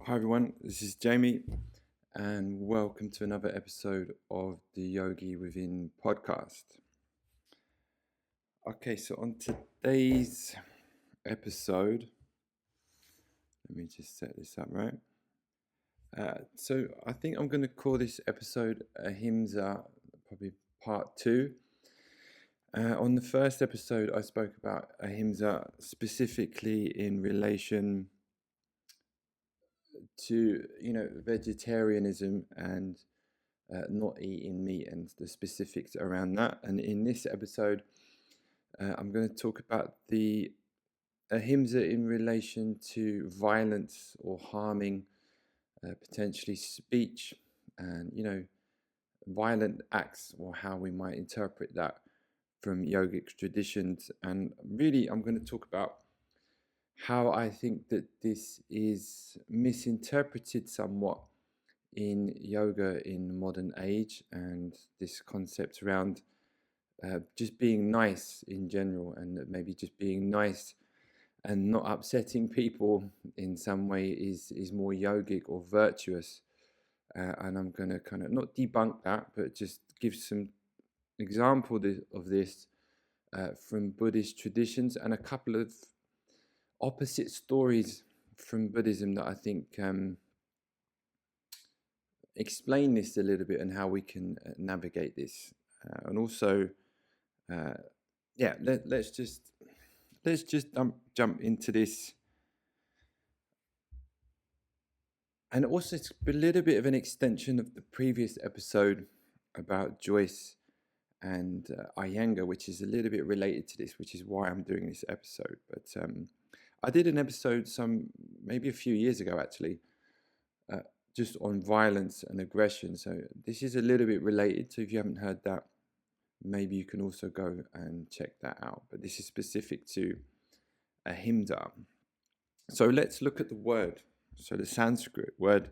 Hi everyone, this is Jamie, and welcome to another episode of the Yogi Within podcast. Okay, so on today's episode, let me just set this up right. So I think I'm going to call this episode Ahimsa, probably part two. On the first episode, I spoke about Ahimsa specifically in relation to vegetarianism and not eating meat and the specifics around that. And in this episode, I'm going to talk about the ahimsa in relation to violence or harming, potentially speech, and violent acts, or how we might interpret that from yogic traditions. And really, I'm going to talk about how I think that this is misinterpreted somewhat in yoga in modern age, and this concept around just being nice in general, and that maybe just being nice and not upsetting people in some way is more yogic or virtuous. And I'm going to kind of not debunk that, but just give some example of this from Buddhist traditions, and a couple of opposite stories from Buddhism that I think explain this a little bit and how we can navigate this. And also, yeah, let's just jump into this. And also, it's a little bit of an extension of the previous episode about Joyce and Iyengar, which is a little bit related to this, which is why I'm doing this episode. But I did an episode maybe a few years ago, actually, just on violence and aggression. So this is a little bit related. So if you haven't heard that, maybe you can also go and check that out. But this is specific to ahimsa. So let's look at the word. So the Sanskrit word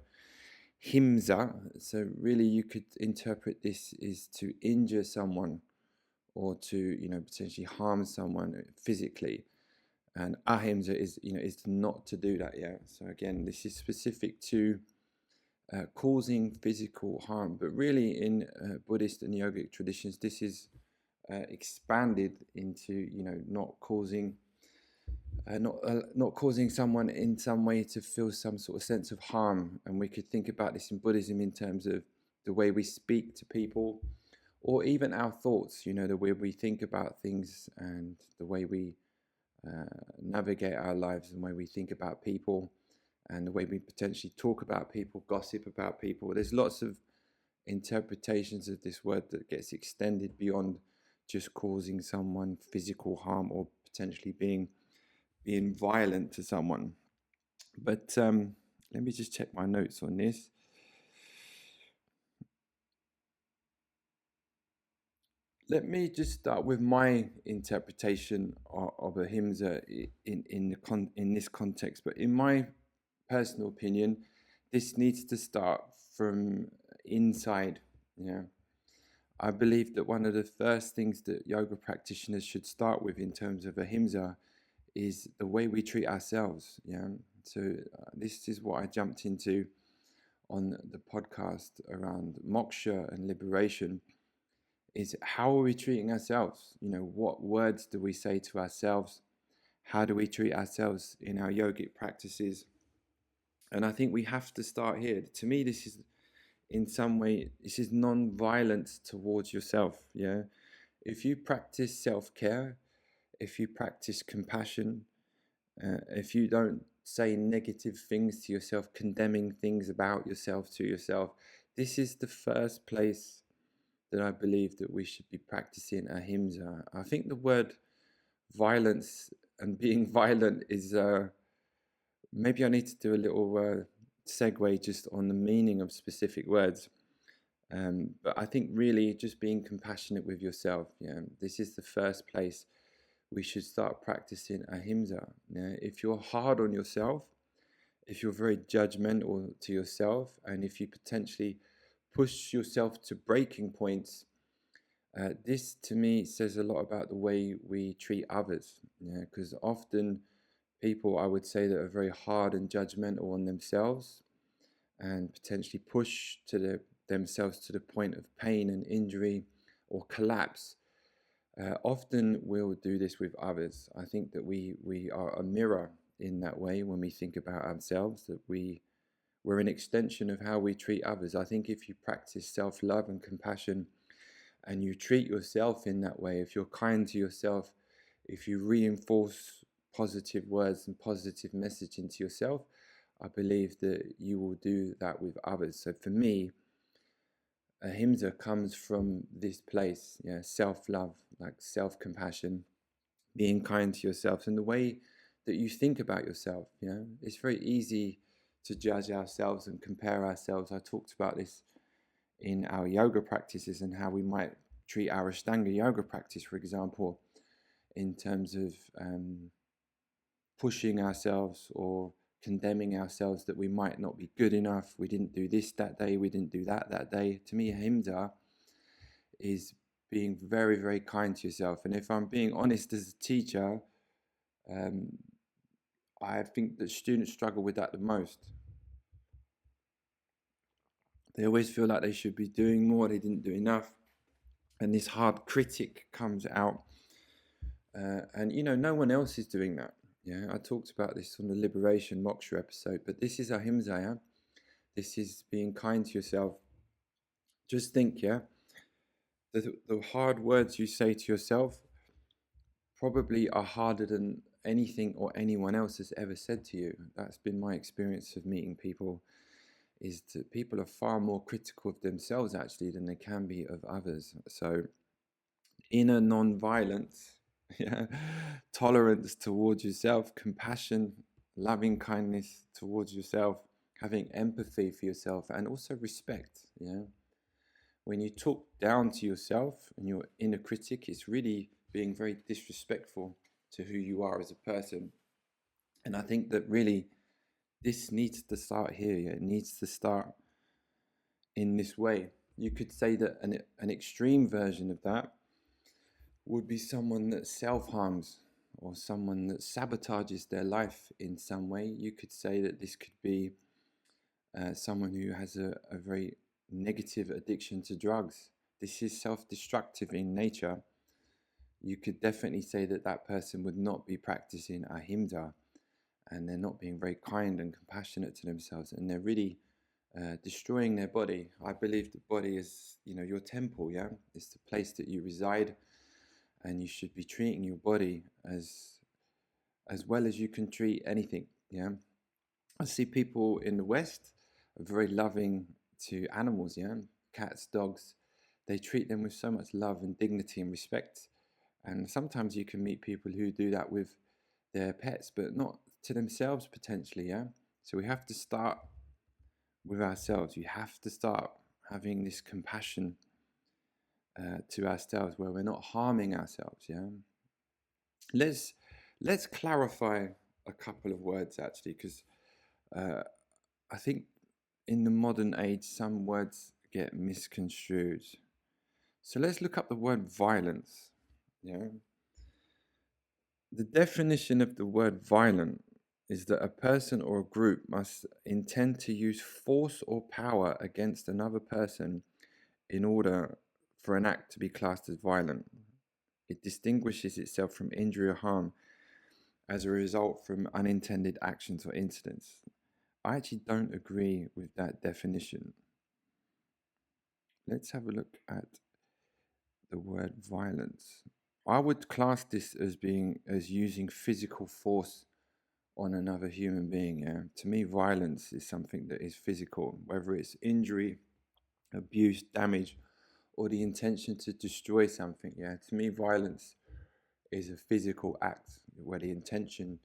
himsa. So really, you could interpret this is to injure someone, or to potentially harm someone physically. And ahimsa is not to do that. Yeah. So again, this is specific to causing physical harm, but really in Buddhist and yogic traditions, this is expanded into not causing not causing someone in some way to feel some sort of sense of harm. And we could think about this in Buddhism in terms of the way we speak to people, or even our thoughts, the way we think about things, and the way we navigate our lives, and the way we think about people, and the way we potentially talk about people, gossip about people. There's lots of interpretations of this word that gets extended beyond just causing someone physical harm, or potentially being violent to someone. But let me just check my notes on this. Let me just start with my interpretation of ahimsa in this context. But in my personal opinion, this needs to start from inside. Yeah, I believe that one of the first things that yoga practitioners should start with in terms of ahimsa is the way we treat ourselves. Yeah, so this is what I jumped into on the podcast around moksha and liberation. Is how are we treating ourselves? What words do we say to ourselves? How do we treat ourselves in our yogic practices? And I think we have to start here. To me, this is in some way, this is non-violence towards yourself. Yeah, if you practice self-care, if you practice compassion, if you don't say negative things to yourself, condemning things about yourself to yourself, this is the first place that I believe that we should be practicing ahimsa. I think the word violence and being violent is maybe I need to do a little segue just on the meaning of specific words. But I think really just being compassionate with yourself. Yeah, this is the first place we should start practicing ahimsa. Yeah? If you're hard on yourself, if you're very judgmental to yourself, and if you potentially push yourself to breaking points, this to me says a lot about the way we treat others. Yeah, because often people, I would say, that are very hard and judgmental on themselves and potentially push themselves to the point of pain and injury or collapse, often will do this with others. I think that we are a mirror in that way when we think about ourselves, that we're an extension of how we treat others. I think if you practice self-love and compassion and you treat yourself in that way, if you're kind to yourself, if you reinforce positive words and positive message into yourself, I believe that you will do that with others. So for me, Ahimsa comes from this place, yeah, self-love, like self-compassion, being kind to yourself, and the way that you think about yourself. You know, it's very easy to judge ourselves and compare ourselves. I talked about this in our yoga practices and how we might treat our Ashtanga yoga practice, for example, in terms of pushing ourselves or condemning ourselves that we might not be good enough. We didn't do this that day. We didn't do that day. To me, Ahimsa is being very, very kind to yourself. And if I'm being honest as a teacher, I think that students struggle with that the most. They always feel like they should be doing more, they didn't do enough. And this hard critic comes out. And, you know, no one else is doing that. Yeah, I talked about this on the Liberation Moksha episode, but this is Ahimsa, yeah? This is being kind to yourself. Just think, yeah? The hard words you say to yourself probably are harder than anything or anyone else has ever said to you. That's been my experience of meeting people, is that people are far more critical of themselves actually than they can be of others. So inner non-violence, yeah, tolerance towards yourself, compassion, loving kindness towards yourself, having empathy for yourself, and also respect. Yeah, when you talk down to yourself and your inner critic, it's really being very disrespectful to who you are as a person. And I think that really this needs to start here. Yeah? It needs to start in this way. You could say that an extreme version of that would be someone that self-harms or someone that sabotages their life in some way. You could say that this could be someone who has a very negative addiction to drugs. This is self-destructive in nature. You could definitely say that that person would not be practicing ahimsa, and they're not being very kind and compassionate to themselves, and they're really destroying their body. I believe the body is, you know, your temple, yeah? It's the place that you reside, and you should be treating your body as well as you can treat anything, yeah? I see people in the West are very loving to animals, yeah? Cats, dogs, they treat them with so much love and dignity and respect. And sometimes you can meet people who do that with their pets, but not to themselves potentially, yeah? So we have to start with ourselves. You have to start having this compassion to ourselves where we're not harming ourselves, yeah? Let's clarify a couple of words actually, because I think in the modern age some words get misconstrued. So let's look up the word violence, yeah? The definition of the word violent is that a person or a group must intend to use force or power against another person in order for an act to be classed as violent. It distinguishes itself from injury or harm as a result from unintended actions or incidents. I actually don't agree with that definition. Let's have a look at the word violence. I would class this as using physical force on another human being. Yeah? To me, violence is something that is physical, whether it's injury, abuse, damage, or the intention to destroy something. Yeah, to me, violence is a physical act where the intention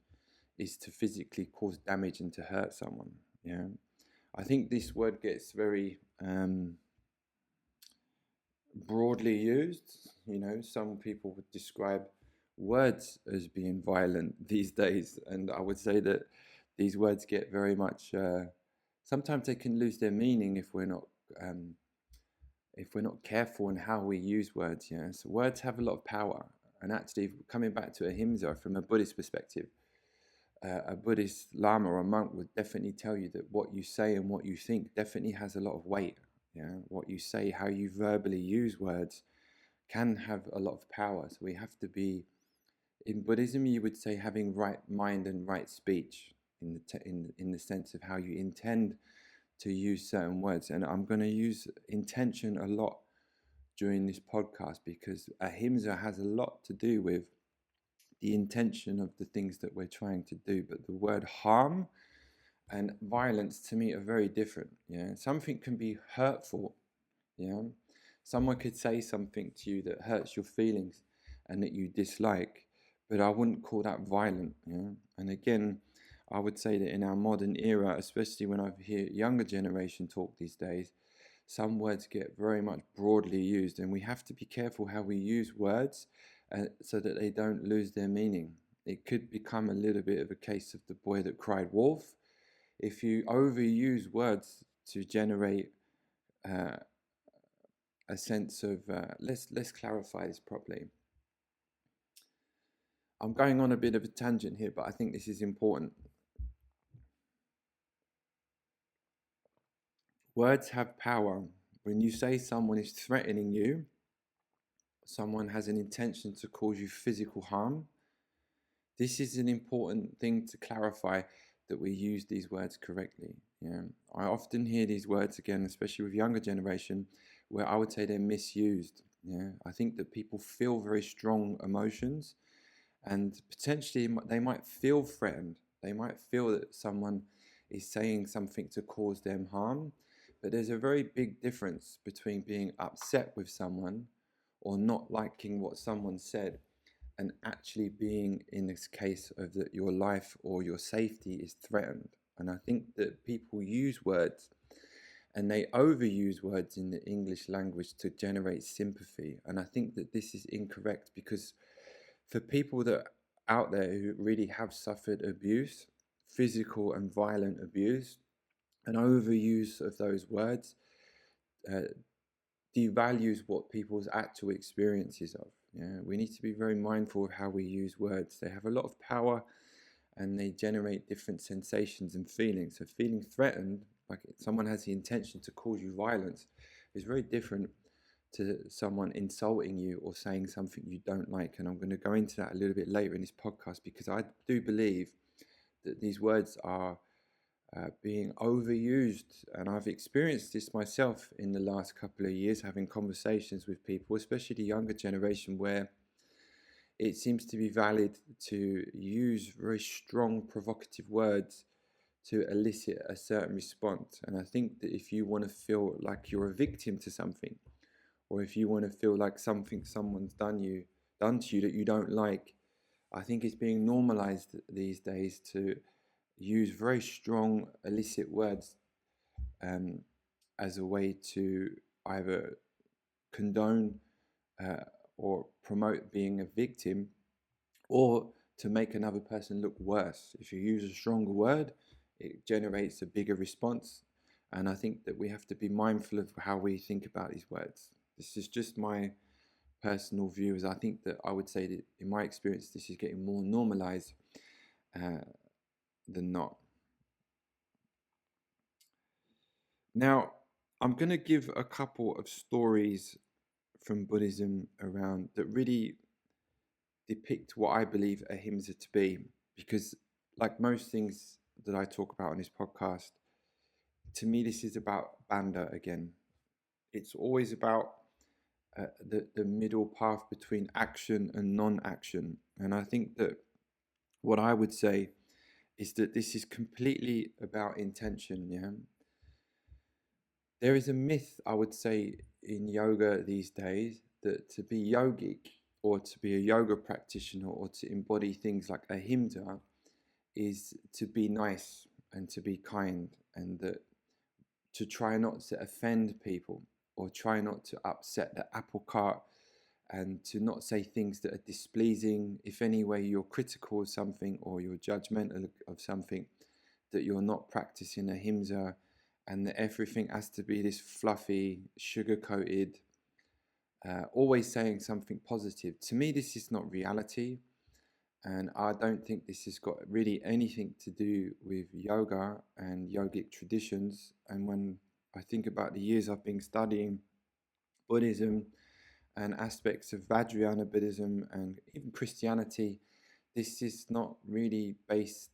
is to physically cause damage and to hurt someone. Yeah, I think this word gets very broadly used. You know, some people would describe words as being violent these days, and I would say that these words get very much. Sometimes they can lose their meaning if we're not careful in how we use words. Yeah, so words have a lot of power, and actually, coming back to Ahimsa from a Buddhist perspective, a Buddhist Lama or a monk would definitely tell you that what you say and what you think definitely has a lot of weight. Yeah, what you say, how you verbally use words can have a lot of power. So we have to be, in Buddhism, you would say having right mind and right speech in in the sense of how you intend to use certain words. And I'm going to use intention a lot during this podcast because Ahimsa has a lot to do with the intention of the things that we're trying to do. But the word harm and violence to me are very different. Yeah, something can be hurtful. Yeah, someone could say something to you that hurts your feelings and that you dislike, but I wouldn't call that violent. Yeah, and again, I would say that in our modern era, especially when I hear younger generation talk these days, some words get very much broadly used, and we have to be careful how we use words so that they don't lose their meaning. It could become a little bit of a case of the boy that cried wolf. If you overuse words to generate uh, a sense of let's clarify this properly. I'm going on a bit of a tangent here, but I think this is important. Words have power. When you say someone is threatening you, someone has an intention to cause you physical harm, this is an important thing to clarify, that we use these words correctly. Yeah, I often hear these words again, especially with younger generation, where I would say they're misused. Yeah, I think that people feel very strong emotions, and potentially they might feel threatened. They might feel that someone is saying something to cause them harm. But there's a very big difference between being upset with someone or not liking what someone said and actually being in this case of that your life or your safety is threatened. And I think that people use words and they overuse words in the English language to generate sympathy. And I think that this is incorrect, because for people that out there who really have suffered abuse, physical and violent abuse, an overuse of those words uh, devalues what people's actual experiences of. Yeah, we need to be very mindful of how we use words. They have a lot of power and they generate different sensations and feelings. So feeling threatened, like someone has the intention to cause you violence, is very different to someone insulting you or saying something you don't like. And I'm going to go into that a little bit later in this podcast, because I do believe that these words are being overused. And I've experienced this myself in the last couple of years, having conversations with people, especially the younger generation, where it seems to be valid to use very strong, provocative words to elicit a certain response. And I think that if you want to feel like you're a victim to something, or if you want to feel like something someone's done to you that you don't like, I think it's being normalized these days to use very strong, illicit words um, as a way to either condone uh, or promote being a victim, or to make another person look worse. If you use a stronger word, it generates a bigger response. And I think that we have to be mindful of how we think about these words. This is just my personal view, as I think that I would say that in my experience, this is getting more normalized uh, than not. Now, I'm going to give a couple of stories from Buddhism around that really depict what I believe ahimsa to be, because, like most things that I talk about on this podcast, to me, this is about Bandha again. It's always about the middle path between action and non-action. And I think that what I would say is that this is completely about intention. Yeah, there is a myth, I would say, in yoga these days, that to be yogic or to be a yoga practitioner or to embody things like ahimsa is to be nice and to be kind, and that to try not to offend people or try not to upset the apple cart, and to not say things that are displeasing. If any way you're critical of something or you're judgmental of something, that you're not practicing ahimsa, and that everything has to be this fluffy, sugar-coated, always saying something positive. To me, this is not reality. And I don't think this has got really anything to do with yoga and yogic traditions. And when I think about the years I've been studying Buddhism and aspects of Vajrayana Buddhism and even Christianity, this is not really based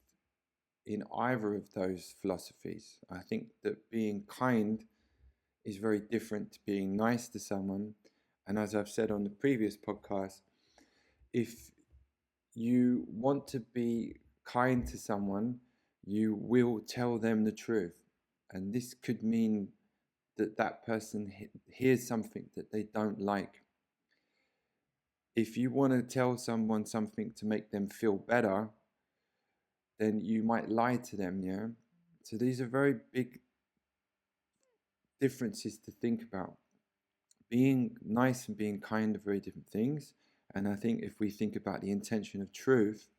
in either of those philosophies. I think that being kind is very different to being nice to someone. And as I've said on the previous podcast, if you want to be kind to someone, you will tell them the truth. And this could mean that that person hears something that they don't like. If you want to tell someone something to make them feel better, then you might lie to them, yeah? So these are very big differences to think about. Being nice and being kind are very different things. And I think if we think about the intention of truth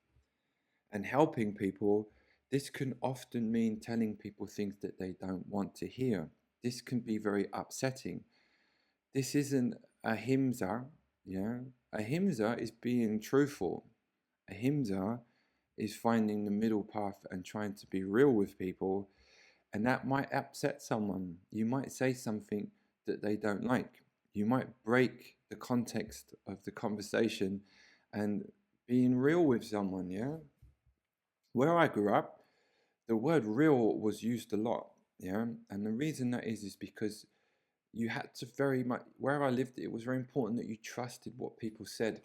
and helping people, this can often mean telling people things that they don't want to hear. This can be very upsetting. This isn't ahimsa, yeah? Ahimsa is being truthful. Ahimsa is finding the middle path and trying to be real with people, and that might upset someone. You might say something that they don't like. You might break the context of the conversation and being real with someone, yeah? Where I grew up, the word real was used a lot, yeah? And the reason that is because you had to very much, where I lived, it was very important that you trusted what people said.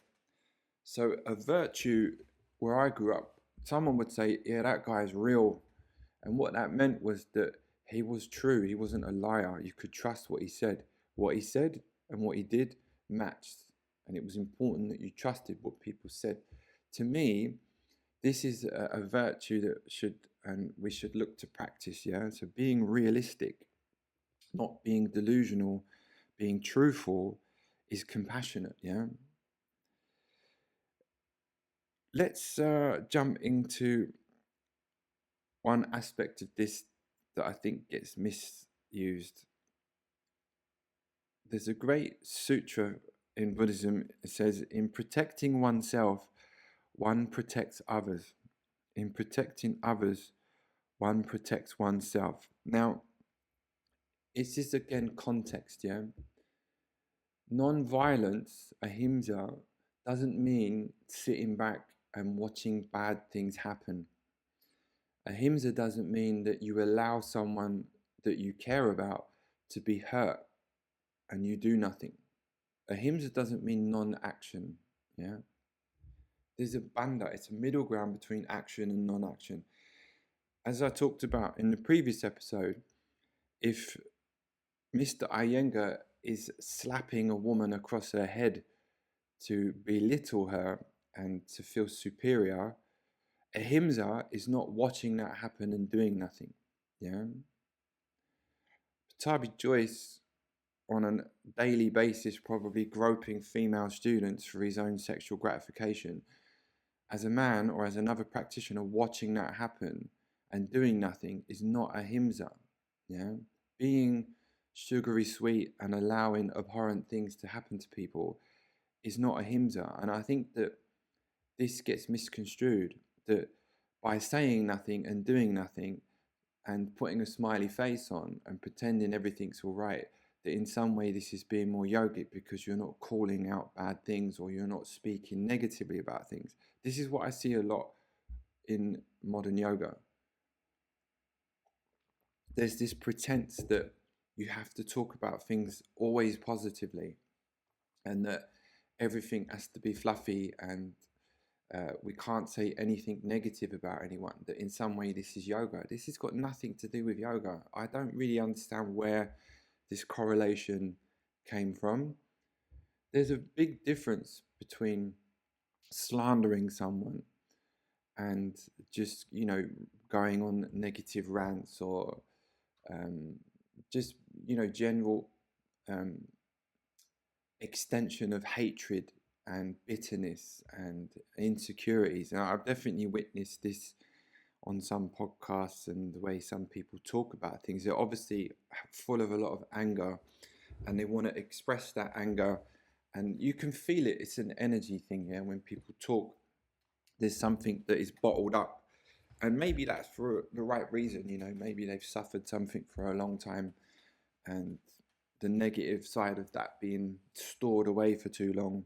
So a virtue where I grew up, someone would say, yeah, that guy's real. And what that meant was that he was true. He wasn't a liar. You could trust what he said. What he said and what he did matched. And it was important that you trusted what people said. To me, this is a virtue that we should look to practice, yeah? So being realistic, not being delusional, being truthful is compassionate, yeah? Let's jump into one aspect of this that I think gets misused. There's a great sutra in Buddhism. It says, in protecting oneself, one protects others. In protecting others, one protects oneself. Now, it's just again context, yeah? Non-violence, ahimsa, doesn't mean sitting back and watching bad things happen. Ahimsa doesn't mean that you allow someone that you care about to be hurt and you do nothing. Ahimsa doesn't mean non-action, yeah? There's a bandha, it's a middle ground between action and non-action. As I talked about in the previous episode, if Mr. Iyengar is slapping a woman across her head to belittle her and to feel superior, ahimsa is not watching that happen and doing nothing, yeah? Patabi Joyce, on a daily basis, probably groping female students for his own sexual gratification. As a man or as another practitioner, watching that happen and doing nothing is not ahimsa, yeah? Being sugary sweet and allowing abhorrent things to happen to people is not ahimsa. And I think that this gets misconstrued, that by saying nothing and doing nothing and putting a smiley face on and pretending everything's all right, that in some way this is being more yogic because you're not calling out bad things or you're not speaking negatively about things. This is what I see a lot in modern yoga. There's this pretense that you have to talk about things always positively and that everything has to be fluffy and we can't say anything negative about anyone, that in some way this is yoga. This has got nothing to do with yoga. I don't really understand where this correlation came from. There's a big difference between slandering someone and just, going on negative rants or just, general extension of hatred and bitterness and insecurities. And I've definitely witnessed this on some podcasts and the way some people talk about things. They're obviously full of a lot of anger and they want to express that anger, and you can feel it. It's an energy thing, yeah. When people talk, There's something that is bottled up, and maybe that's for the right reason. Maybe they've suffered something for a long time, and the negative side of that being stored away for too long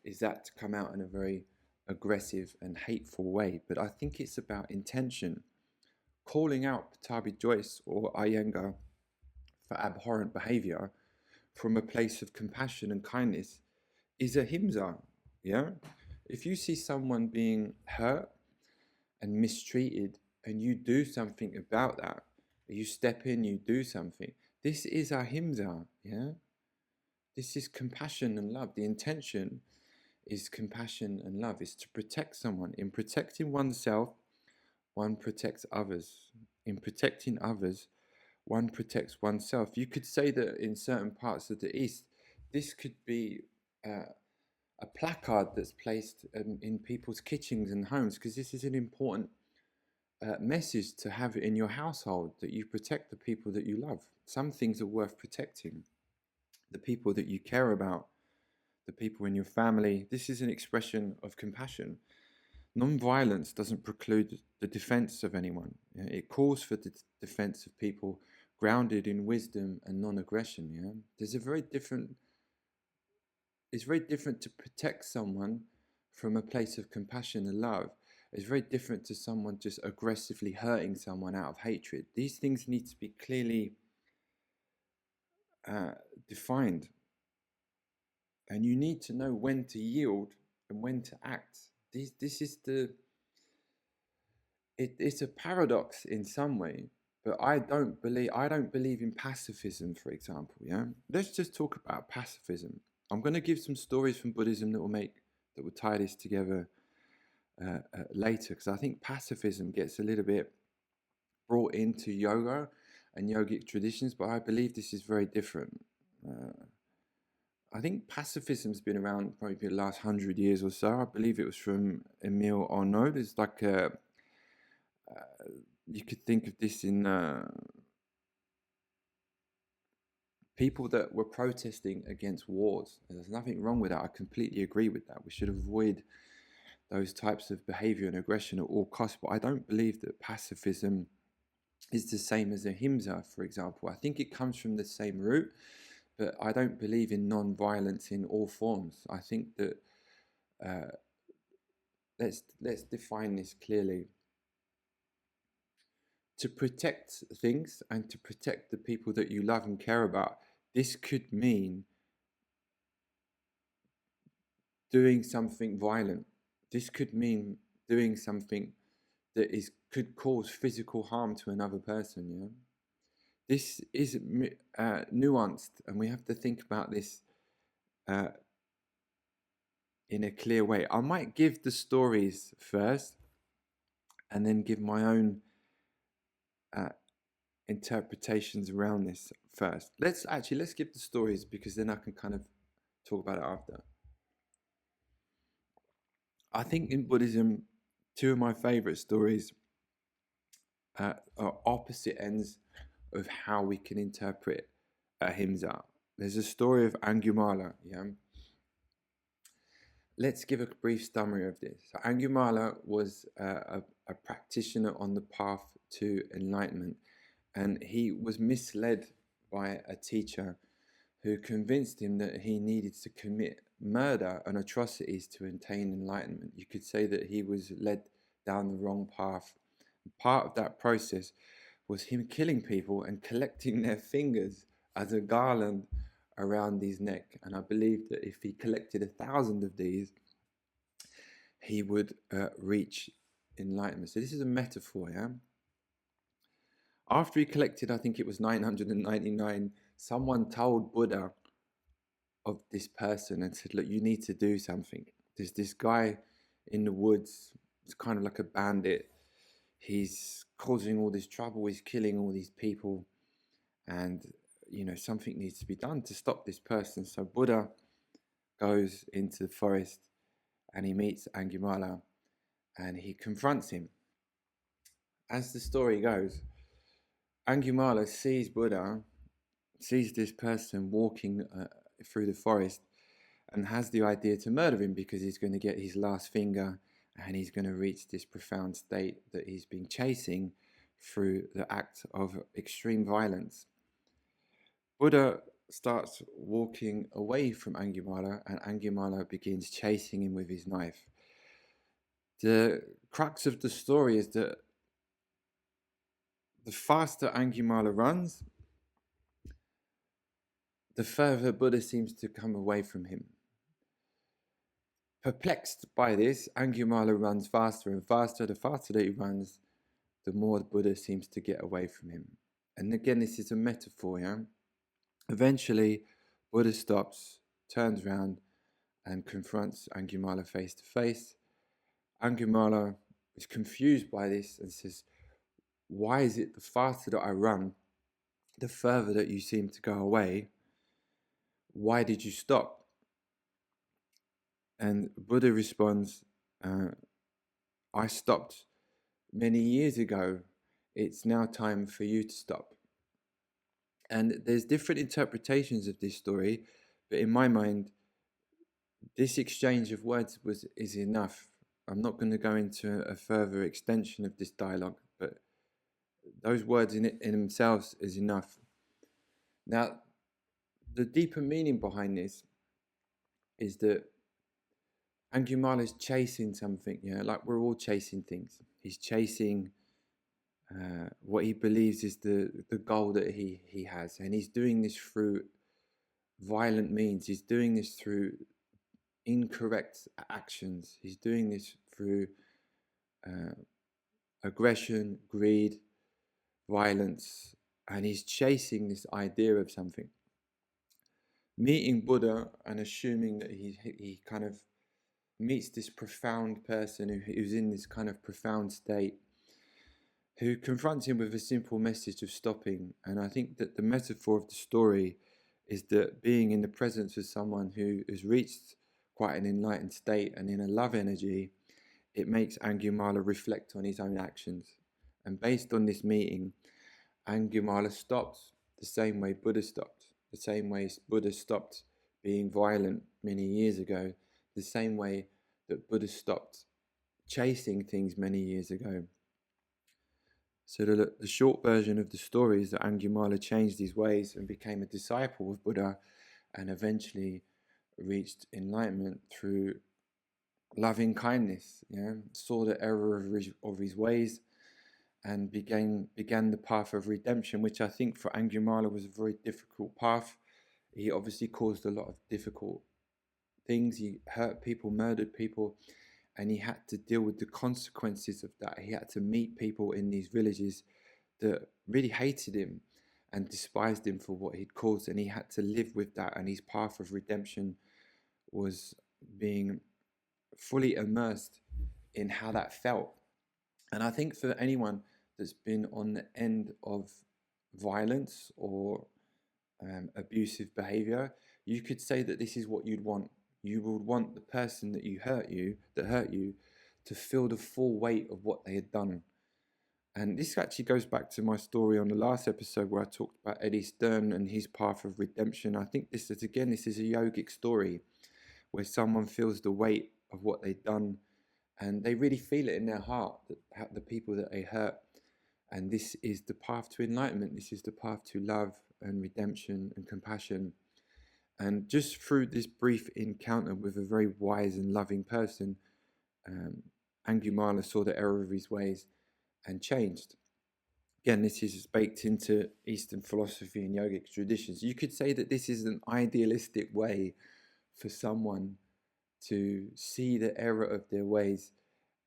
is that to come out in a very aggressive and hateful way. But I think it's about intention. Calling out Patabi Joyce or Iyengar for abhorrent behavior from a place of compassion and kindness is ahimsa. Yeah? If you see someone being hurt and mistreated and you do something about that, you step in, you do something, this is ahimsa. Yeah? This is compassion and love. The intention is compassion and love, is to protect someone. In protecting oneself, one protects others. In protecting others, one protects oneself. You could say that in certain parts of the East, this could be a placard that's placed in people's kitchens and homes, because this is an important message to have in your household, that you protect the people that you love. Some things are worth protecting. The people that you care about, the people in your family. This is an expression of compassion. Non-violence doesn't preclude the defense of anyone. It calls for the defense of people grounded in wisdom and non-aggression. It's very different to protect someone from a place of compassion and love. It's very different to someone just aggressively hurting someone out of hatred. These things need to be clearly defined. And you need to know when to yield and when to act. This is it's a paradox in some way, but I don't believe in pacifism, for example. Yeah, let's just talk about pacifism. I'm going to give some stories from Buddhism that will tie this together later, because I think pacifism gets a little bit brought into yoga and yogic traditions, but I believe this is very different. I think pacifism's been around probably the last 100 years or so. I believe it was from Emile Arnaud. There's like you could think of this in people that were protesting against wars. There's nothing wrong with that. I completely agree with that. We should avoid those types of behavior and aggression at all costs. But I don't believe that pacifism is the same as ahimsa, for example. I think it comes from the same root, but I don't believe in non-violence in all forms. I think that let's define this clearly. To protect things and to protect the people that you love and care about, this could mean doing something violent. This could mean doing something that could cause physical harm to another person. Yeah, this is nuanced, and we have to think about this in a clear way. I might give the stories first, and then give my own interpretations around this first. Let's give the stories, because then I can kind of talk about it after. I think in Buddhism, two of my favorite stories are opposite ends of how we can interpret ahimsa. There's a story of Angulimala. Yeah. Let's give a brief summary of this. So Angulimala was a practitioner on the path to enlightenment, and he was misled by a teacher who convinced him that he needed to commit murder and atrocities to attain enlightenment. You could say that he was led down the wrong path. Part of that process was him killing people and collecting their fingers as a garland around his neck. And I believe that if he collected 1,000 of these, he would reach enlightenment. So this is a metaphor, yeah? After he collected, I think it was 999, someone told Buddha of this person and said, look, you need to do something. There's this guy in the woods, it's kind of like a bandit. He's causing all this trouble, he's killing all these people, and something needs to be done to stop this person. So Buddha goes into the forest and he meets Angulimala and he confronts him. As the story goes, Angulimala sees Buddha, sees this person walking through the forest, and has the idea to murder him because he's going to get his last finger and he's going to reach this profound state that he's been chasing through the act of extreme violence. Buddha starts walking away from Angulimala, and Angulimala begins chasing him with his knife. The crux of the story is that the faster Angulimala runs, the further Buddha seems to come away from him. Perplexed by this, Angulimala runs faster and faster. The faster that he runs, the more the Buddha seems to get away from him. And again, this is a metaphor, yeah? Eventually, Buddha stops, turns around, and confronts Angulimala face to face. Angulimala is confused by this and says, "Why is it the faster that I run, the further that you seem to go away? Why did you stop?" And Buddha responds, "I stopped many years ago. It's now time for you to stop." And there's different interpretations of this story, but in my mind, this exchange of words is enough. I'm not going to go into a further extension of this dialogue, but those words in themselves is enough. Now, the deeper meaning behind this is that Angulimala is chasing something, like we're all chasing things. He's chasing what he believes is the goal that he has, and he's doing this through violent means. He's doing this through incorrect actions. He's doing this through aggression, greed, violence, and he's chasing this idea of something. Meeting Buddha and assuming that he kind of meets this profound person who's in this kind of profound state, who confronts him with a simple message of stopping. And I think that the metaphor of the story is that being in the presence of someone who has reached quite an enlightened state and in a love energy, it makes Angulimala reflect on his own actions. And based on this meeting, Angulimala stops the same way Buddha stopped, the same way Buddha stopped being violent many years ago, the same way that Buddha stopped chasing things many years ago. So the short version of the story is that Angulimala changed his ways and became a disciple of Buddha, and eventually reached enlightenment through loving kindness. Saw the error of his ways, and began the path of redemption, which I think for Angulimala was a very difficult path. He obviously caused a lot of difficult things. He hurt people, murdered people, and he had to deal with the consequences of that. He had to meet people in these villages that really hated him and despised him for what he'd caused, and he had to live with that. And his path of redemption was being fully immersed in how that felt. And I think for anyone that's been on the end of violence or abusive behavior, you could say that this is what you'd want. You would want the person that hurt you, to feel the full weight of what they had done. And this actually goes back to my story on the last episode where I talked about Eddie Stern and his path of redemption. I think this is a yogic story where someone feels the weight of what they've done, and they really feel it in their heart, that the people that they hurt. And this is the path to enlightenment. This is the path to love and redemption and compassion. And just through this brief encounter with a very wise and loving person, Angulimala saw the error of his ways and changed. Again, this is baked into Eastern philosophy and yogic traditions. You could say that this is an idealistic way for someone to see the error of their ways.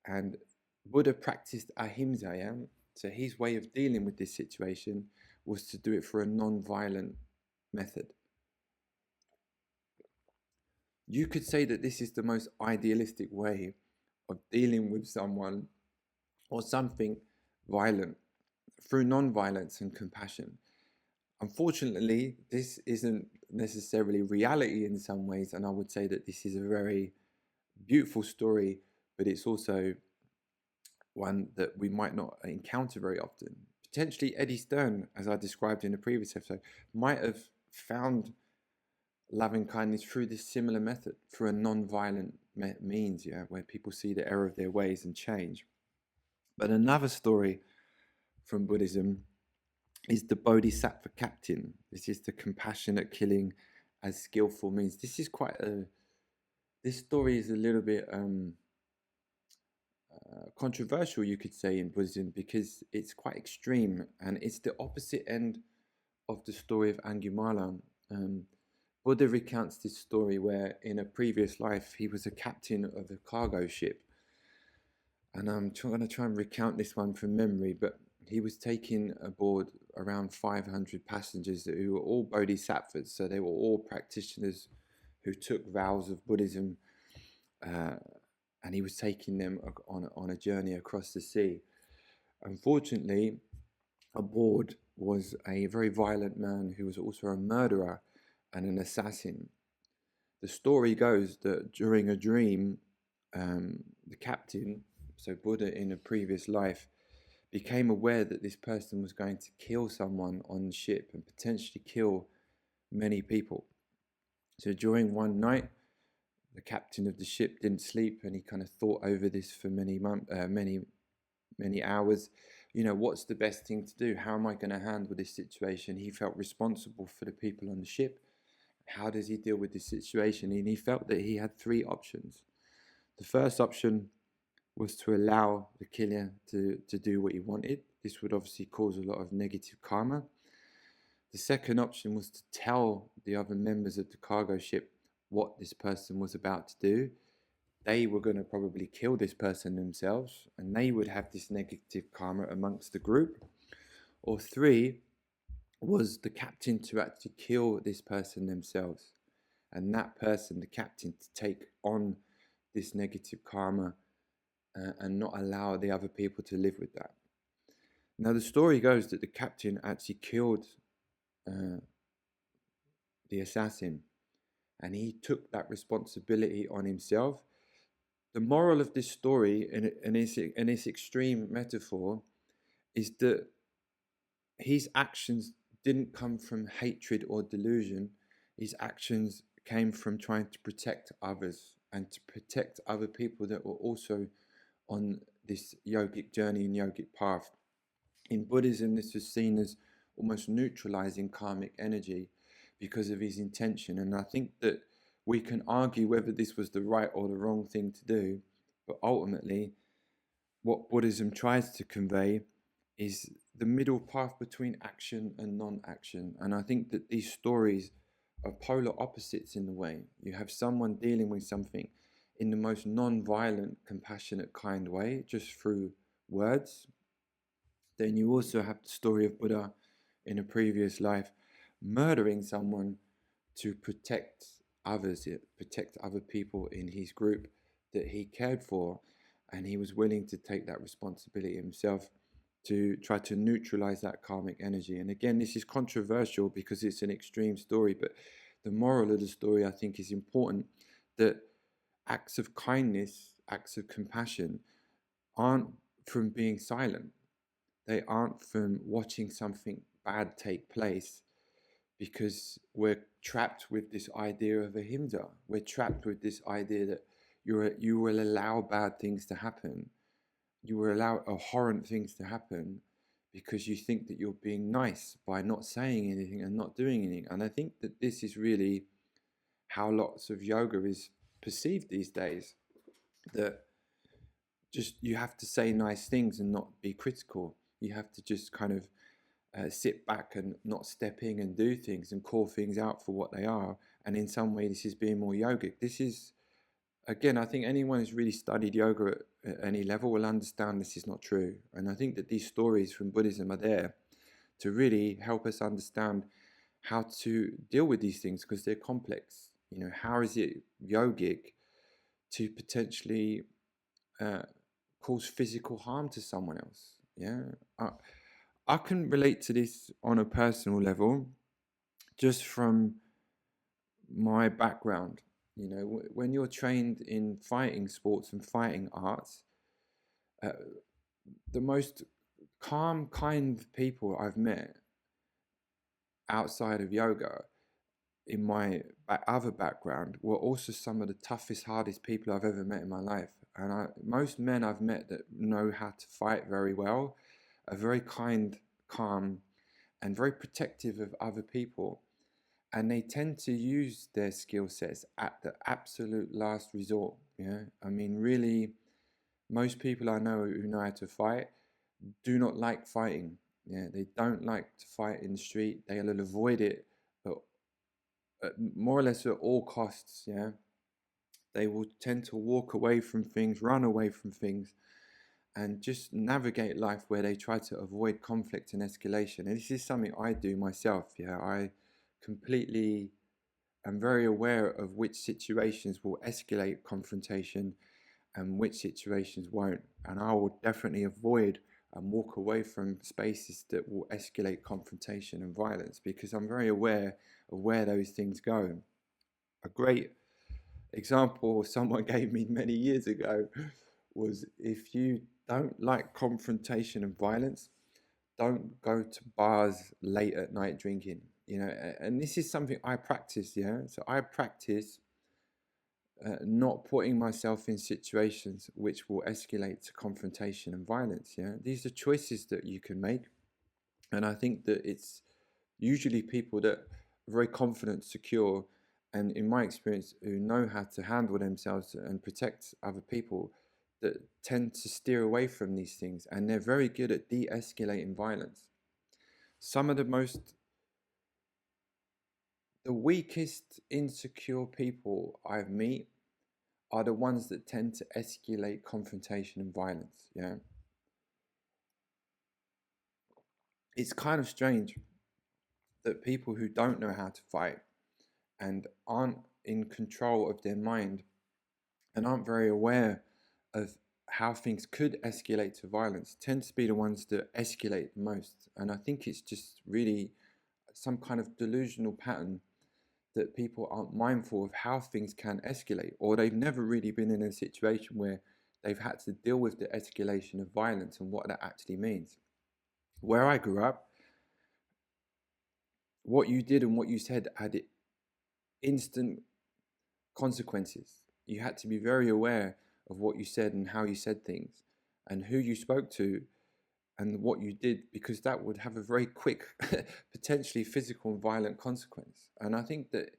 And Buddha practiced Ahimsa, so his way of dealing with this situation was to do it for a non-violent method. You could say that this is the most idealistic way of dealing with someone or something violent through non-violence and compassion. Unfortunately, this isn't necessarily reality in some ways, and I would say that this is a very beautiful story, but it's also one that we might not encounter very often. Potentially Eddie Stern, as I described in the previous episode, might have found loving kindness through this similar method, through a non-violent means, yeah, where people see the error of their ways and change. But another story from Buddhism is the Bodhisattva captain. This is the compassionate killing as skillful means. This story is a little bit controversial, you could say, in Buddhism, because it's quite extreme and it's the opposite end of the story of Angulimala. Buddha recounts this story where in a previous life he was a captain of a cargo ship. And I'm going to try and recount this one from memory, but he was taking aboard around 500 passengers who were all bodhisattvas, so they were all practitioners who took vows of Buddhism, and he was taking them on a journey across the sea. Unfortunately, aboard was a very violent man who was also a murderer and an assassin. The story goes that during a dream, the captain, so Buddha in a previous life, became aware that this person was going to kill someone on the ship and potentially kill many people. So during one night, the captain of the ship didn't sleep, and he kind of thought over this for many hours. You know, what's the best thing to do? How am I going to handle this situation? He felt responsible for the people on the ship. How does he deal with this situation? And he felt that he had three options. The first option was to allow the killer to do what he wanted. This would obviously cause a lot of negative karma. The second option was to tell the other members of the cargo ship what this person was about to do. They were going to probably kill this person themselves, and they would have this negative karma amongst the group. Or three was the captain to actually kill this person themselves, and that person, the captain, to take on this negative karma and not allow the other people to live with that. Now, the story goes that the captain actually killed the assassin, and he took that responsibility on himself. The moral of this story, in its extreme metaphor, is that his actions didn't come from hatred or delusion. His actions came from trying to protect others and to protect other people that were also on this yogic journey and yogic path. In Buddhism, this was seen as almost neutralizing karmic energy because of his intention. And I think that we can argue whether this was the right or the wrong thing to do, but ultimately, what Buddhism tries to convey is the middle path between action and non-action. And I think that these stories are polar opposites in a way. You have someone dealing with something in the most non-violent, compassionate, kind way, just through words. Then you also have the story of Buddha in a previous life murdering someone to protect others, protect other people in his group that he cared for, and he was willing to take that responsibility himself to try to neutralize that karmic energy. And again, this is controversial because it's an extreme story, but the moral of the story, I think, is important, that acts of kindness, acts of compassion aren't from being silent. They aren't from watching something bad take place because we're trapped with this idea of ahimsa. We're trapped with this idea that you will allow bad things to happen. You will allow abhorrent things to happen because you think that you're being nice by not saying anything and not doing anything. And I think that this is really how lots of yoga is perceived these days, that just you have to say nice things and not be critical. You have to just kind of sit back and not step in and do things and call things out for what they are. And in some way, this is being more yogic. This is, again, I think anyone who's really studied yoga at any level will understand this is not true. And I think that these stories from Buddhism are there to really help us understand how to deal with these things because they're complex. You know, how is it yogic to potentially cause physical harm to someone else? Yeah, I can relate to this on a personal level, just from my background. You know, when you're trained in fighting sports and fighting arts, the most calm, kind people I've met outside of yoga in my other background were also some of the toughest, hardest people I've ever met in my life. And most men I've met that know how to fight very well are very kind, calm, and very protective of other people. And they tend to use their skill sets at the absolute last resort. Yeah, I mean, really, most people I know who know how to fight do not like fighting. Yeah, they don't like to fight in the street. They'll avoid it, but more or less at all costs. Yeah, they will tend to walk away from things, run away from things, and just navigate life where they try to avoid conflict and escalation. And this is something I do myself. Yeah, I completely am very aware of which situations will escalate confrontation and which situations won't. And I will definitely avoid and walk away from spaces that will escalate confrontation and violence because I'm very aware of where those things go. A great example someone gave me many years ago was, if you don't like confrontation and violence, don't go to bars late at night drinking. And this is something I practice. Yeah, so I practice not putting myself in situations which will escalate to confrontation and violence. Yeah, these are choices that you can make, and I think that it's usually people that are very confident, secure, and in my experience, who know how to handle themselves and protect other people, that tend to steer away from these things, and they're very good at de-escalating violence. Some of the weakest, insecure people I've met are the ones that tend to escalate confrontation and violence. Yeah, it's kind of strange that people who don't know how to fight and aren't in control of their mind and aren't very aware of how things could escalate to violence tend to be the ones that escalate the most. And I think it's just really some kind of delusional pattern that people aren't mindful of how things can escalate, or they've never really been in a situation where they've had to deal with the escalation of violence and what that actually means. Where I grew up, what you did and what you said had instant consequences. You had to be very aware of what you said and how you said things and who you spoke to and what you did, because that would have a very quick, potentially physical and violent consequence. And I think that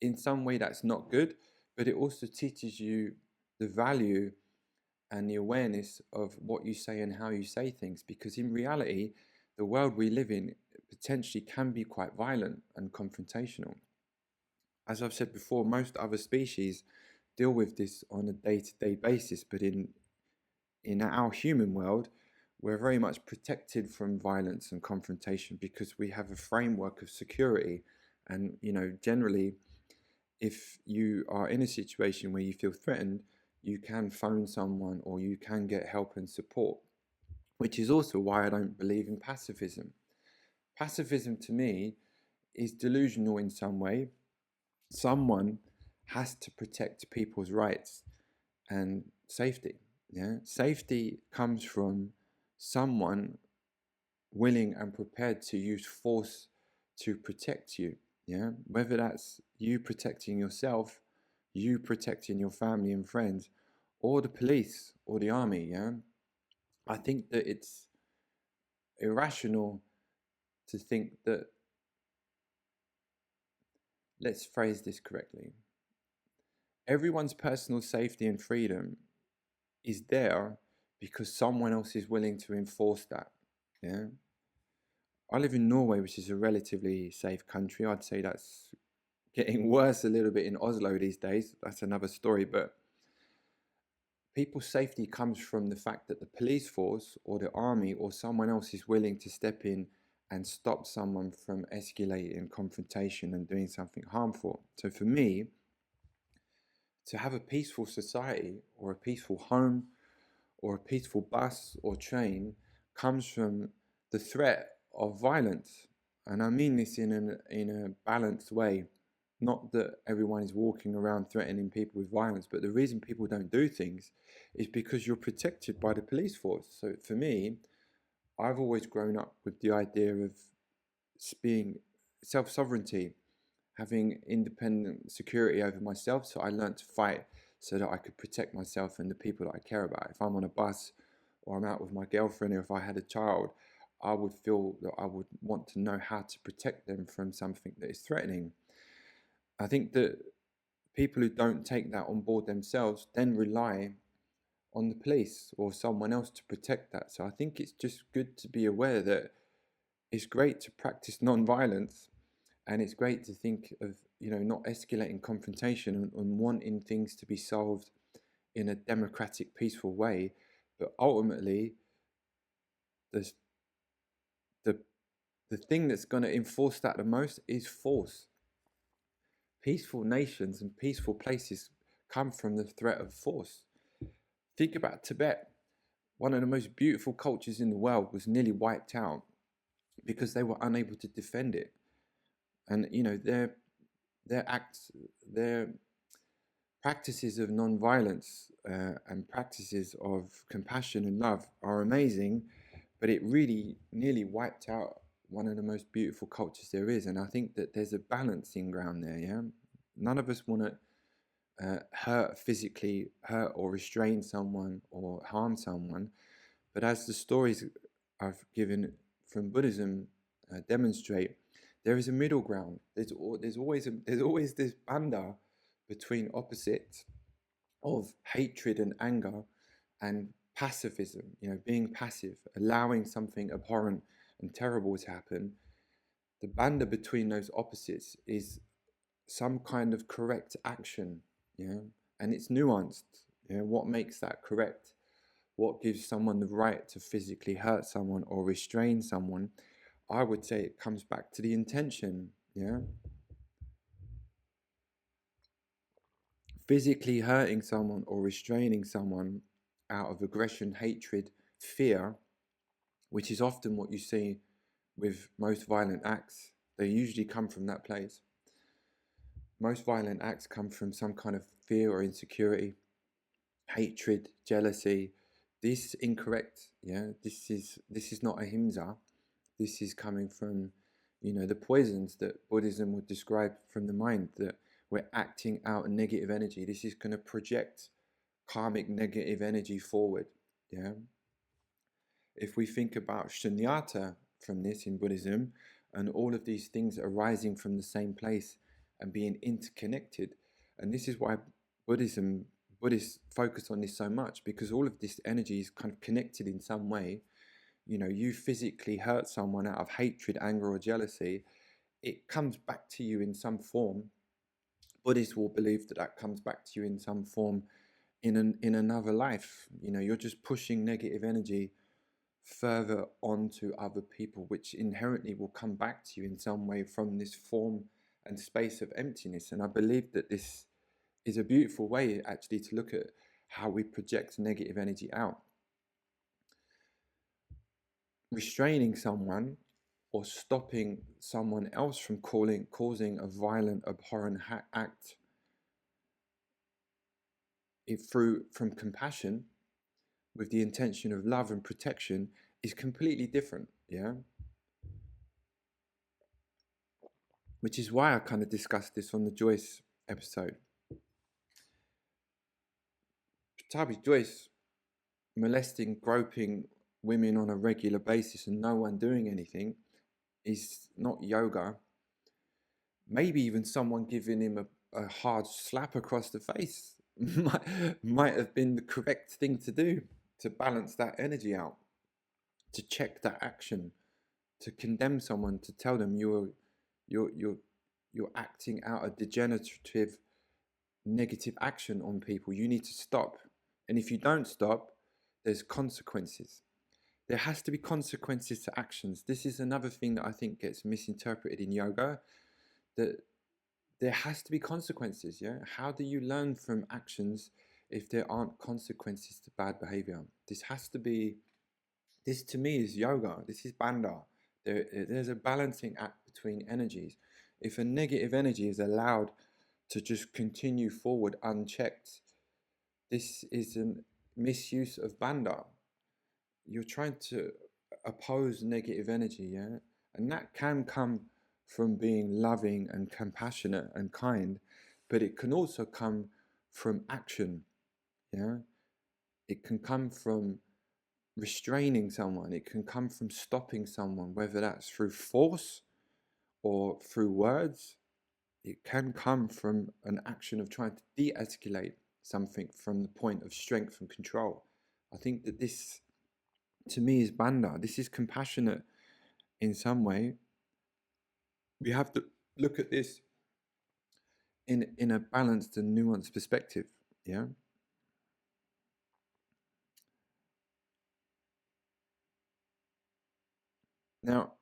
in some way that's not good, but it also teaches you the value and the awareness of what you say and how you say things, because in reality, the world we live in potentially can be quite violent and confrontational. As I've said before, most other species deal with this on a day-to-day basis, but in our human world, we're very much protected from violence and confrontation because we have a framework of security. And generally, if you are in a situation where you feel threatened, you can phone someone or you can get help and support, which is also why I don't believe in pacifism. Pacifism to me is delusional in some way. Someone has to protect people's rights and safety. Yeah, safety comes from someone willing and prepared to use force to protect you. Yeah, whether that's you protecting yourself, you protecting your family and friends, or the police or the army. Yeah, I think that it's irrational to think that, let's phrase this correctly, everyone's personal safety and freedom is there because someone else is willing to enforce that. Yeah, I live in Norway, which is a relatively safe country. I'd say that's getting worse a little bit in Oslo these days. That's another story. But people's safety comes from the fact that the police force or the army or someone else is willing to step in and stop someone from escalating confrontation and doing something harmful. So for me, to have a peaceful society or a peaceful home or a peaceful bus or train comes from the threat of violence. And I mean this in a balanced way. Not that everyone is walking around threatening people with violence, but the reason people don't do things is because you're protected by the police force. So for me, I've always grown up with the idea of being self-sovereignty, having independent security over myself. So I learned to fight so that I could protect myself and the people that I care about. If I'm on a bus or I'm out with my girlfriend, or if I had a child, I would feel that I would want to know how to protect them from something that is threatening. I think that people who don't take that on board themselves then rely on the police or someone else to protect that. So I think it's just good to be aware that it's great to practice non-violence, and it's great to think of, not escalating confrontation and wanting things to be solved in a democratic, peaceful way. But ultimately, the the the thing that's going to enforce that the most is force. Peaceful nations and peaceful places come from the threat of force. Think about Tibet. One of the most beautiful cultures in the world was nearly wiped out because they were unable to defend it. And their acts, their practices of non-violence and practices of compassion and love are amazing, but it really nearly wiped out one of the most beautiful cultures there is. And I think that there's a balancing ground there. Yeah, none of us want to physically hurt or restrain someone or harm someone, but as the stories I've given from Buddhism demonstrate, there is a middle ground. There's always this bandha between opposites of hatred and anger and pacifism. Being passive, allowing something abhorrent and terrible to happen. The bandha between those opposites is some kind of correct action. And it's nuanced. What makes that correct? What gives someone the right to physically hurt someone or restrain someone? I would say it comes back to the intention. Physically hurting someone or restraining someone out of aggression, hatred, fear, which is often what you see with most violent acts, they usually come from that place. Most violent acts come from some kind of fear or insecurity, hatred, jealousy. This is incorrect. This is not ahimsa. This is coming from, the poisons that Buddhism would describe from the mind, that we're acting out negative energy. This is going to project karmic negative energy forward. If we think about shunyata from this in Buddhism, and all of these things arising from the same place and being interconnected, and this is why Buddhists focus on this so much, because all of this energy is kind of connected in some way. You physically hurt someone out of hatred, anger, or jealousy, it comes back to you in some form. Buddhists will believe that comes back to you in some form in another life. You're just pushing negative energy further onto other people, which inherently will come back to you in some way from this form and space of emptiness. And I believe that this is a beautiful way actually to look at how we project negative energy out. Restraining someone or stopping someone else from causing a violent, abhorrent act from compassion with the intention of love and protection is completely different. Which is why I kind of discussed this on the Joyce episode. Tabi Joyce molesting, groping women on a regular basis and no one doing anything is not yoga. Maybe even someone giving him a hard slap across the face might have been the correct thing to do, to balance that energy out, to check that action, to condemn someone, to tell them you're acting out a degenerative negative action on people. You need to stop. And if you don't stop, there's consequences. There has to be consequences to actions. This is another thing that I think gets misinterpreted in yoga, that there has to be consequences. How do you learn from actions if there aren't consequences to bad behavior? This to me is yoga. This is bandha. There's a balancing act between energies. If a negative energy is allowed to just continue forward unchecked, this is a misuse of bandha. You're trying to oppose negative energy, and that can come from being loving and compassionate and kind, but it can also come from action. Yeah, it can come from restraining someone, it can come from stopping someone, whether that's through force or through words. It can come from an action of trying to de-escalate something from the point of strength and control. I think that this, to me, is Bandha. This is compassionate in some way. We have to look at this in a balanced and nuanced perspective. Yeah. Now,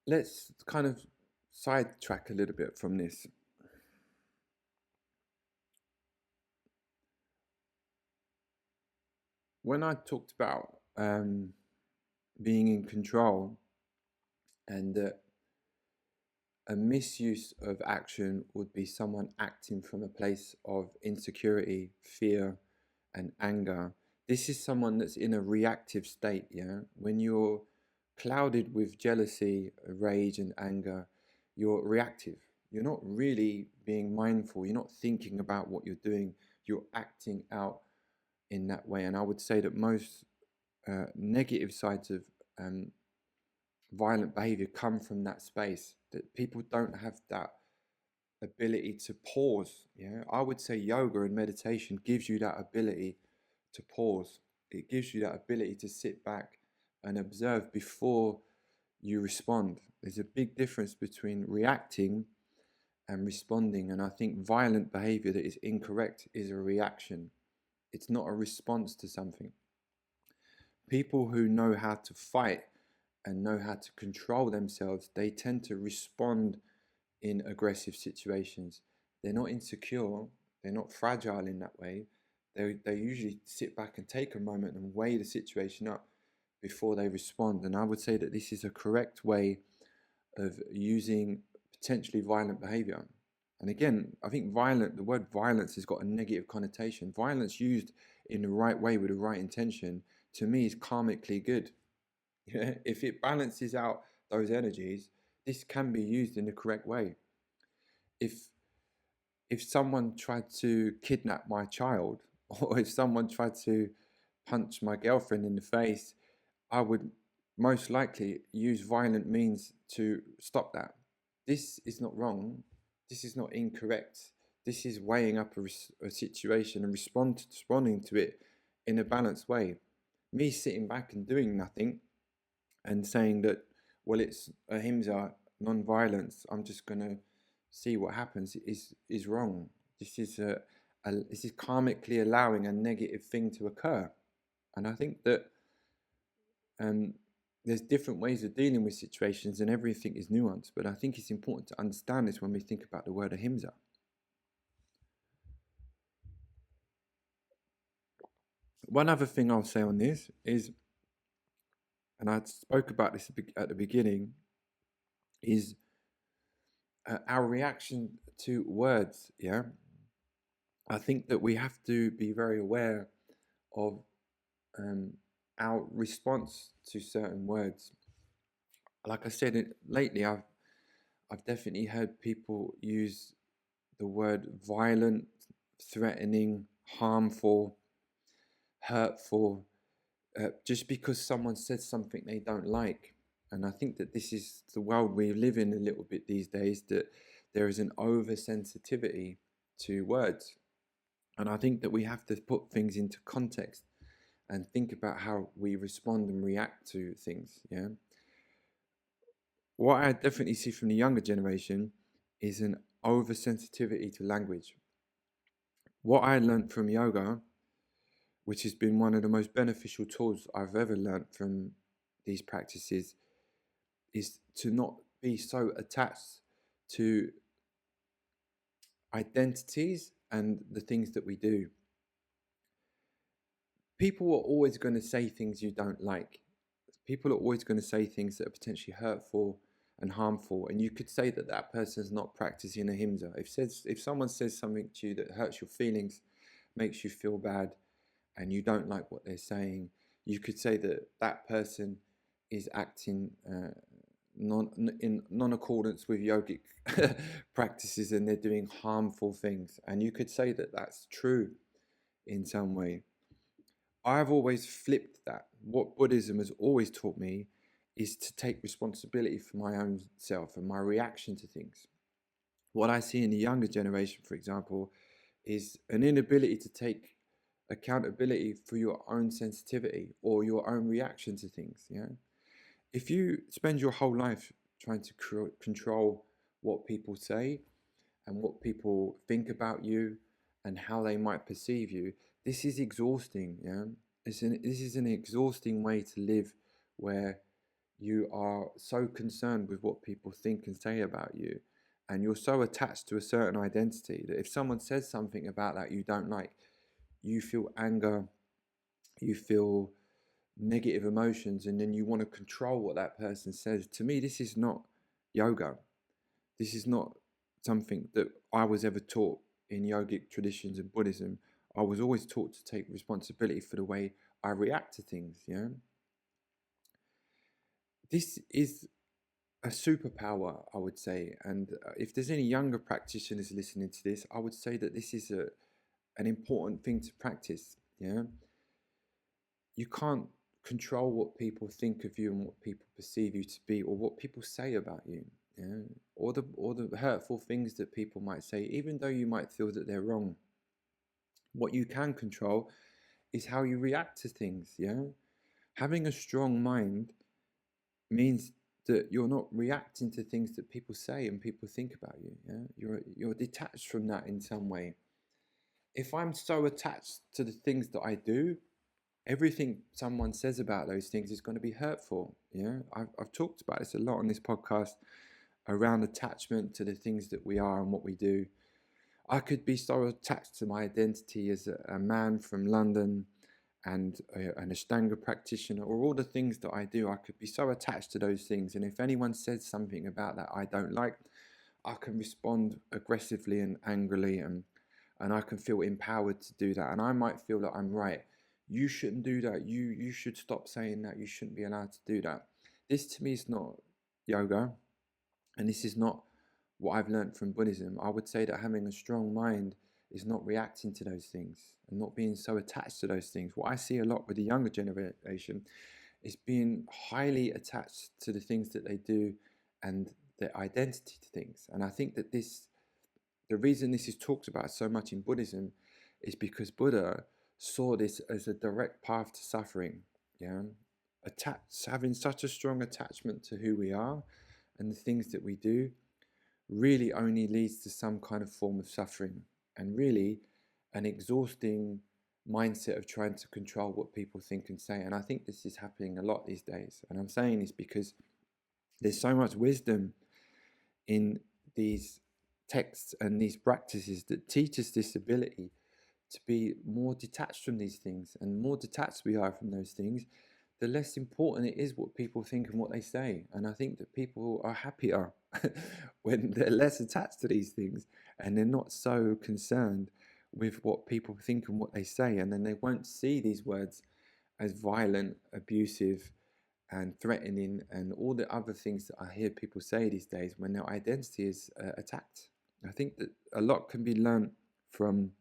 let's kind of sidetrack a little bit from this. When I talked about being in control, and that a misuse of action would be someone acting from a place of insecurity, fear, and anger. This is someone that's in a reactive state, yeah? When you're clouded with jealousy, rage, and anger, you're reactive. You're not really being mindful. You're not thinking about what you're doing. You're acting out in that way. And I would say that most negative sides of violent behavior come from that space, that people don't have that ability to pause. Yeah, I would say yoga and meditation gives you that ability to pause. It gives you that ability to sit back and observe before you respond. There's a big difference between reacting and responding, and I think violent behavior that is incorrect is a reaction. It's not a response to something. People who know how to fight and know how to control themselves, they tend to respond in aggressive situations. They're not insecure, they're not fragile in that way. They usually sit back and take a moment and weigh the situation up before they respond. And I would say that this is a correct way of using potentially violent behavior. And again, I think the word violence has got a negative connotation. Violence used in the right way with the right intention, to me, is karmically good. Yeah? If it balances out those energies, this can be used in the correct way. If someone tried to kidnap my child, or if someone tried to punch my girlfriend in the face, I would most likely use violent means to stop that. This is not wrong. This is not incorrect. This is weighing up a situation and responding to it in a balanced way. Me sitting back and doing nothing and saying that, well, it's ahimsa, non-violence, I'm just going to see what happens, is wrong. This is this is karmically allowing a negative thing to occur. And I think that there's different ways of dealing with situations, and everything is nuanced, but I think it's important to understand this when we think about the word ahimsa. One other thing I'll say on this is, and I spoke about this at the beginning, is our reaction to words. Yeah, I think that we have to be very aware of our response to certain words. Like I said, lately I've definitely heard people use the word violent, threatening, harmful, hurtful, just because someone says something they don't like. And I think that this is the world we live in a little bit these days, that there is an oversensitivity to words. And I think that we have to put things into context and think about how we respond and react to things. Yeah. What I definitely see from the younger generation is an oversensitivity to language. What I learned from yoga, which has been one of the most beneficial tools I've ever learned from these practices, is to not be so attached to identities and the things that we do. People are always going to say things you don't like. People are always going to say things that are potentially hurtful and harmful, and you could say that that person's not practicing ahimsa. If someone says something to you that hurts your feelings, makes you feel bad, and you don't like what they're saying, you could say that that person is acting in non-accordance with yogic practices, and they're doing harmful things. And you could say that that's true in some way. I've always flipped that. What Buddhism has always taught me is to take responsibility for my own self and my reaction to things. What I see in the younger generation, for example, is an inability to take accountability for your own sensitivity or your own reaction to things. Yeah, if you spend your whole life trying to control what people say and what people think about you and how they might perceive you, this is exhausting. Yeah, this is an exhausting way to live, where you are so concerned with what people think and say about you, and you're so attached to a certain identity that if someone says something about that you don't like, you feel anger, you feel negative emotions, and then you want to control what that person says. To me, this is not yoga. This is not something that I was ever taught in yogic traditions and Buddhism. I was always taught to take responsibility for the way I react to things. Yeah, this is a superpower, I would say. And if there's any younger practitioners listening to this, I would say that this is an important thing to practice. Yeah, you can't control what people think of you and what people perceive you to be, or what people say about you. Yeah, or the hurtful things that people might say, even though you might feel that they're wrong. What you can control is how you react to things. Yeah, having a strong mind means that you're not reacting to things that people say and people think about you. Yeah, you're detached from that in some way. If I'm so attached to the things that I do, everything someone says about those things is going to be hurtful. Yeah, I've talked about this a lot on this podcast around attachment to the things that we are and what we do. I could be so attached to my identity as a man from London and an Ashtanga practitioner, or all the things that I do. I could be so attached to those things, and if anyone says something about that I don't like, I can respond aggressively and angrily, and I can feel empowered to do that. And I might feel that I'm right. You shouldn't do that. You should stop saying that. You shouldn't be allowed to do that. This to me is not yoga, and this is not what I've learned from Buddhism. I would say that having a strong mind is not reacting to those things and not being so attached to those things. What I see a lot with the younger generation is being highly attached to the things that they do and their identity to things. And I think that the reason this is talked about so much in Buddhism is because Buddha saw this as a direct path to suffering. Yeah, having such a strong attachment to who we are and the things that we do really only leads to some kind of form of suffering, and really an exhausting mindset of trying to control what people think and say. And I think this is happening a lot these days. And I'm saying this because there's so much wisdom in these texts and these practices that teach us this ability to be more detached from these things. And more detached we are from those things, the less important it is what people think and what they say. And I think that people are happier when they're less attached to these things and they're not so concerned with what people think and what they say. And then they won't see these words as violent, abusive, and threatening, and all the other things that I hear people say these days when their identity is attacked. I think that a lot can be learned from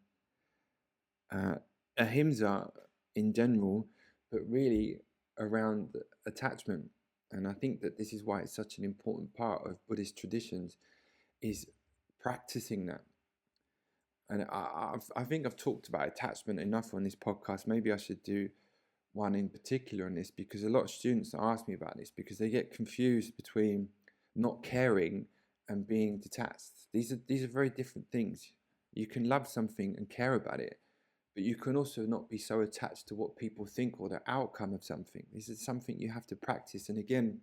Ahimsa in general, but really around attachment. And I think that this is why it's such an important part of Buddhist traditions, is practicing that. And I think I've talked about attachment enough on this podcast. Maybe I should do one in particular on this, because a lot of students ask me about this because they get confused between not caring and being detached. These are very different things. You can love something and care about it, but you can also not be so attached to what people think or the outcome of something. This is something you have to practice. And again,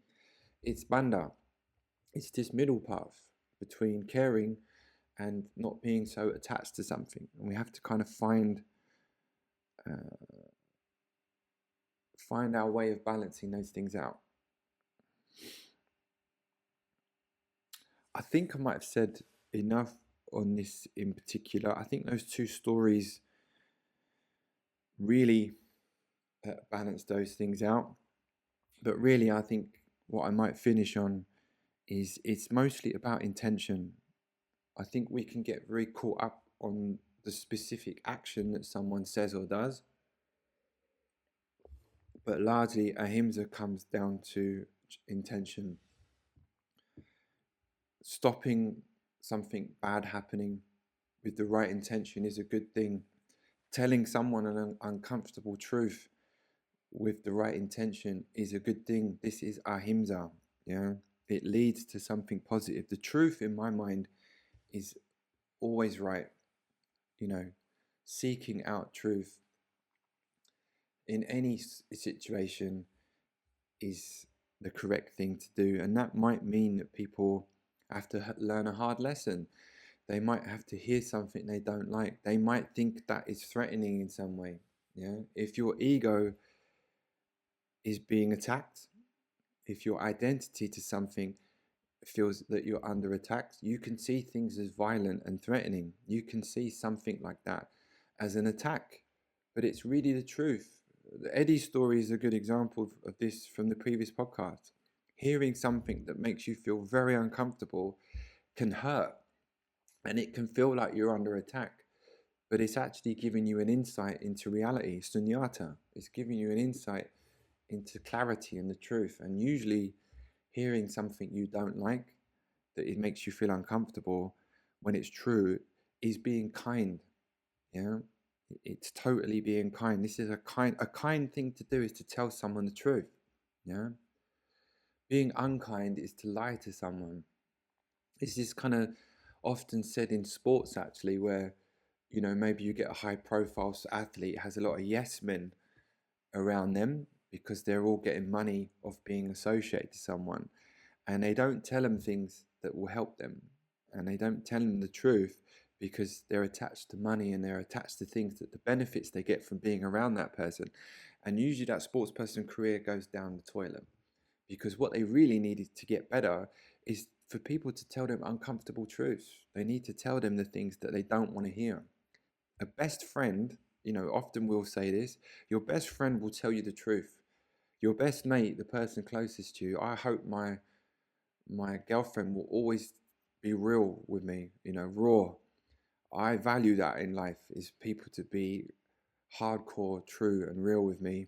it's Bandha. It's this middle path between caring and not being so attached to something. And we have to kind of find our way of balancing those things out. I think I might have said enough on this in particular. I think those two stories really balance those things out. But really, I think what I might finish on is it's mostly about intention. I think we can get very caught up on the specific action that someone says or does, but largely ahimsa comes down to intention. Stopping something bad happening with the right intention is a good thing. Telling someone an uncomfortable truth with the right intention is a good thing. This is ahimsa. Yeah, it leads to something positive. The truth, in my mind, is always right. Seeking out truth in any situation is the correct thing to do, and that might mean that people have to learn a hard lesson. They might have to hear something they don't like. They might think that is threatening in some way. Yeah, if your ego is being attacked, if your identity to something feels that you're under attack, you can see things as violent and threatening. You can see something like that as an attack, but it's really the truth. Eddie's story is a good example of this from the previous podcast. Hearing something that makes you feel very uncomfortable can hurt, and it can feel like you're under attack, but it's actually giving you an insight into reality, sunyata. It's giving you an insight into clarity and the truth. And usually hearing something you don't like, that it makes you feel uncomfortable, when it's true, is being kind. Yeah, it's totally being kind. This is a kind thing to do is to tell someone the truth. Yeah, being unkind is to lie to someone. This is kind of often said in sports, actually, where maybe you get a high profile athlete, has a lot of yes men around them because they're all getting money off being associated to someone, and they don't tell them things that will help them, and they don't tell them the truth because they're attached to money, and they're attached to things, that the benefits they get from being around that person. And usually that sports person career goes down the toilet, because what they really needed to get better is for people to tell them uncomfortable truths. They need to tell them the things that they don't want to hear. A best friend, often we'll say this, your best friend will tell you the truth. Your best mate, the person closest to you, I hope my girlfriend will always be real with me, raw. I value that in life, is people to be hardcore, true and real with me,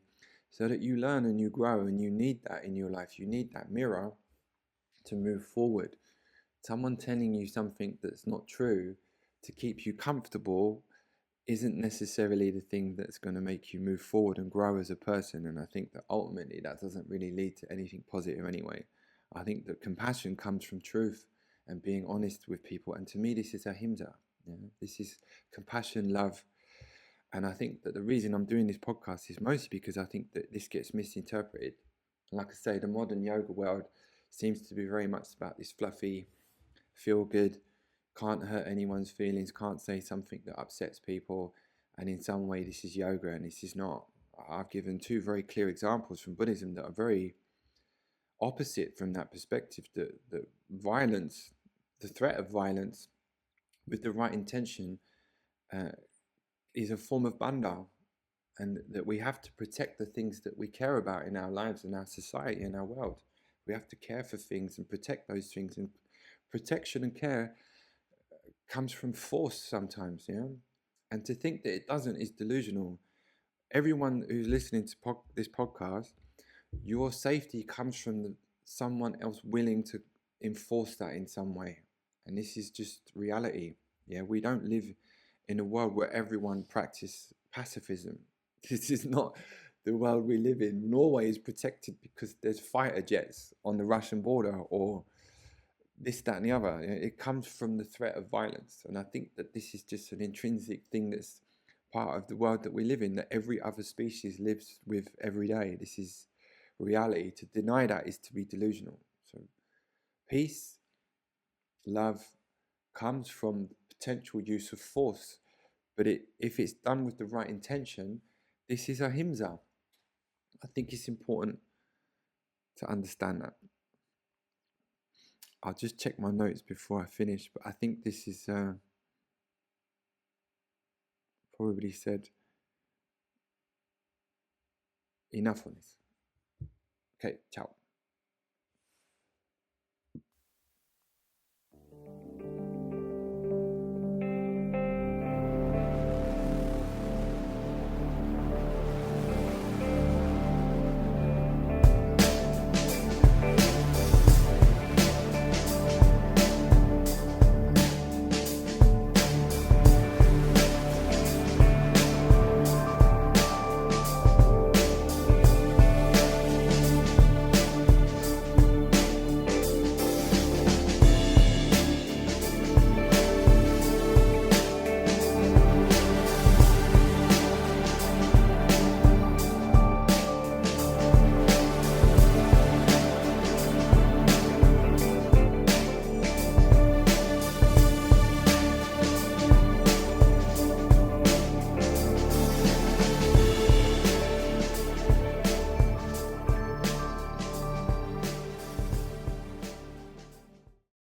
so that you learn and you grow, and you need that in your life. You need that mirror to move forward. Someone telling you something that's not true to keep you comfortable isn't necessarily the thing that's going to make you move forward and grow as a person. And I think that ultimately that doesn't really lead to anything positive anyway. I think that compassion comes from truth and being honest with people. And to me, this is ahimsa. This is compassion, love. And I think that the reason I'm doing this podcast is mostly because I think that this gets misinterpreted. And like I say, the modern yoga world seems to be very much about this fluffy, feel good, can't hurt anyone's feelings, can't say something that upsets people. And in some way, this is yoga, and this is not. I've given two very clear examples from Buddhism that are very opposite from that perspective. That violence, the threat of violence, with the right intention, is a form of bandha, and that we have to protect the things that we care about in our lives, in our society, in our world. We have to care for things and protect those things. And protection and care comes from force sometimes, yeah? And to think that it doesn't is delusional. Everyone who's listening to this podcast, your safety comes from someone else willing to enforce that in some way. And this is just reality. Yeah, we don't live in a world where everyone practices pacifism. This is not the world we live in. Norway is protected because there's fighter jets on the Russian border, or this, that, and the other. It comes from the threat of violence. And I think that this is just an intrinsic thing that's part of the world that we live in, that every other species lives with every day. This is reality. To deny that is to be delusional. So peace, love comes from potential use of force. But if it's done with the right intention, this is ahimsa. I think it's important to understand that. I'll just check my notes before I finish, but I think this is probably said enough on this. Okay, ciao.